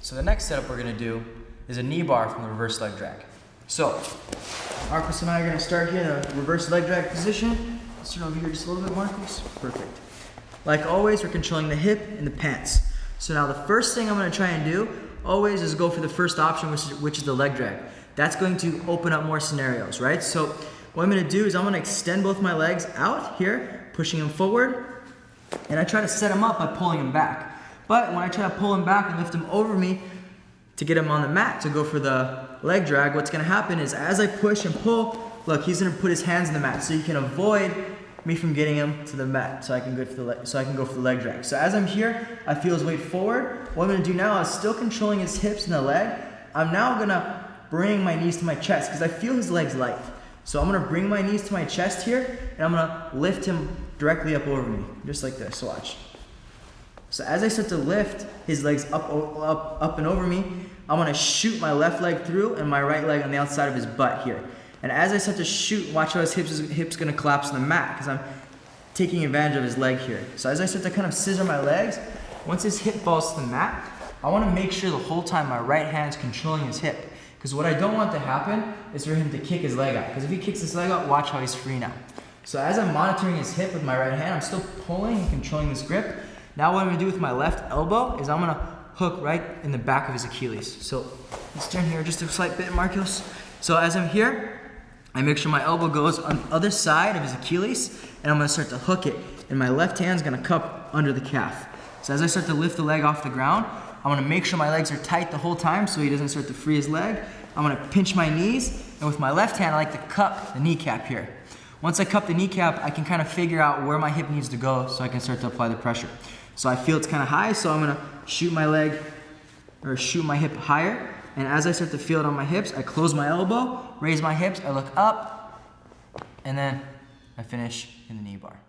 So the next setup we're gonna do is a knee bar from the reverse leg drag. So, Marcus and I are gonna start here in a reverse leg drag position. Let's turn over here just a little bit, Marcus. Perfect. Like always, we're controlling the hip and the pants. So now the first thing I'm gonna try and do always is go for the first option, which is the leg drag. That's going to open up more scenarios, right? So what I'm gonna do is I'm gonna extend both my legs out here, pushing them forward, and I try to set them up by pulling them back. But when I try to pull him back and lift him over me to get him on the mat to go for the leg drag, what's gonna happen is as I push and pull, look, he's gonna put his hands in the mat so you can avoid me from getting him to the mat so I can go for the leg drag. So as I'm here, I feel his weight forward. What I'm gonna do now is still controlling his hips and the leg. I'm now gonna bring my knees to my chest because I feel his legs light. So I'm gonna bring my knees to my chest here and I'm gonna lift him directly up over me, just like this, watch. So as I start to lift his legs up and over me, I'm gonna shoot my left leg through and my right leg on the outside of his butt here. And as I start to shoot, watch how his hips gonna collapse on the mat because I'm taking advantage of his leg here. So as I start to kind of scissor my legs, once his hip falls to the mat, I wanna make sure the whole time my right hand's controlling his hip. Because what I don't want to happen is for him to kick his leg out. Because if he kicks his leg out, watch how he's free now. So as I'm monitoring his hip with my right hand, I'm still pulling and controlling this grip. Now what I'm gonna do with my left elbow is I'm gonna hook right in the back of his Achilles. So let's turn here just a slight bit, Marcos. So as I'm here, I make sure my elbow goes on the other side of his Achilles and I'm gonna start to hook it. And my left hand's gonna cup under the calf. So as I start to lift the leg off the ground, I wanna make sure my legs are tight the whole time so he doesn't start to free his leg. I'm gonna pinch my knees, and with my left hand, I like to cup the kneecap here. Once I cup the kneecap, I can kind of figure out where my hip needs to go so I can start to apply the pressure. So I feel it's kind of high, so I'm gonna shoot my hip higher. And as I start to feel it on my hips, I close my elbow, raise my hips, I look up, and then I finish in the knee bar.